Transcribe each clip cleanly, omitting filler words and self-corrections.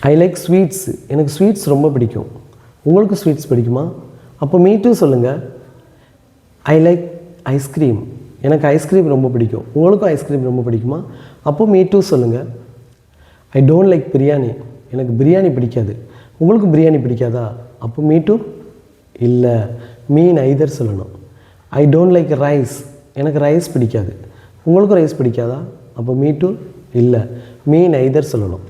I like sweets. எனக்கு sweets ரொம்ப பிடிக்கும். உங்களுக்கு ஸ்வீட்ஸ் பிடிக்குமா? அப்போ மீ டூ சொல்லுங்கள். I like ice cream. எனக்கு ஐஸ்கிரீம் ரொம்ப பிடிக்கும். உங்களுக்கும் ஐஸ்கிரீம் ரொம்ப பிடிக்குமா? அப்போது மீ டூ சொல்லுங்கள். I don't like biryani. எனக்கு பிரியாணி பிடிக்காது. உங்களுக்கு பிரியாணி பிடிக்காதா? அப்போ மீ டூ இல்லை, மீ நைதர் சொல்லணும். I don't like rice. எனக்கு ரைஸ் பிடிக்காது. உங்களுக்கும் ரைஸ் பிடிக்காதா? அப்போ மீ டூ இல்லை, மீ நைதர் சொல்லணும்.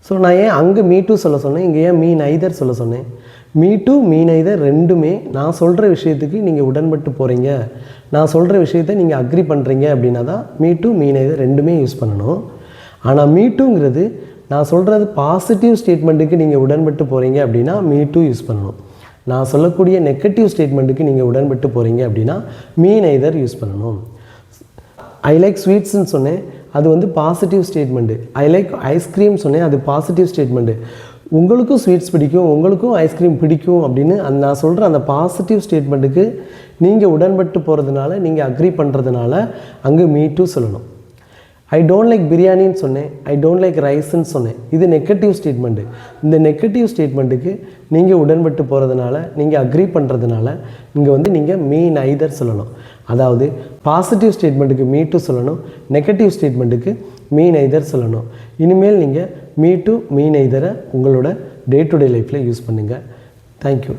ஸோ நான் ஏன் அங்கே மீ டூ சொல்ல சொன்னேன், இங்கே ஏன் மீ நைதர் சொல்ல சொன்னேன்? மீ டூ மீ நைதர் ரெண்டுமே நான் சொல்கிற விஷயத்துக்கு நீங்கள் உடன்பட்டு போகிறீங்க, நான் சொல்கிற விஷயத்தை நீங்கள் அக்ரி பண்ணுறீங்க அப்படின்னா தான் மீ டூ மீ நைதர் ரெண்டுமே யூஸ் பண்ணணும். ஆனால் மீ டூங்கிறது நான் சொல்கிறது பாசிட்டிவ் ஸ்டேட்மெண்ட்டுக்கு நீங்கள் உடன்பட்டு போகிறீங்க அப்படின்னா மீ டூ யூஸ் பண்ணணும். நான் சொல்லக்கூடிய நெகட்டிவ் ஸ்டேட்மெண்ட்டுக்கு நீங்கள் உடன்பட்டு போகிறீங்க அப்படின்னா மீ நைதர் யூஸ் பண்ணணும். ஐ லைக் ஸ்வீட்ஸ்ன்னு சொன்னேன், அது வந்து positive statement. I like ice cream சொன்னேன், அது பாசிட்டிவ் ஸ்டேட்மெண்ட்டு. உங்களுக்கும் ஸ்வீட்ஸ் பிடிக்கும், உங்களுக்கும் ஐஸ்கிரீம் பிடிக்கும் அப்படின்னு நான் சொல்கிற அந்த பாசிட்டிவ் ஸ்டேட்மெண்ட்டுக்கு நீங்கள் உடன்பட்டு போகிறதுனால, நீங்கள் அக்ரி பண்ணுறதுனால அங்கே மீ டூ சொல்லணும். ஐ டோன்ட் லைக் பிரியாணின்னு சொன்னேன், ஐ டோன்ட் லைக் ரைஸ்ன்னு சொன்னேன், இது நெகட்டிவ் ஸ்டேட்மெண்ட்டு. இந்த நெகட்டிவ் ஸ்டேட்மெண்ட்டுக்கு நீங்கள் உடன்பட்டு போகிறதுனால, நீங்கள் அக்ரி பண்ணுறதுனால இங்கே வந்து நீங்கள் மீ நைதர் சொல்லணும். அதாவது பாசிட்டிவ் ஸ்டேட்மெண்ட்டுக்கு மீ டூ சொல்லணும், நெகட்டிவ் ஸ்டேட்மெண்ட்டுக்கு மீ நைதர் சொல்லணும். இனிமேல் நீங்கள் மீ டூ மீ நைதரை உங்களோட டே டு டே லைஃப்பில் யூஸ் பண்ணுங்கள். தேங்க்யூ.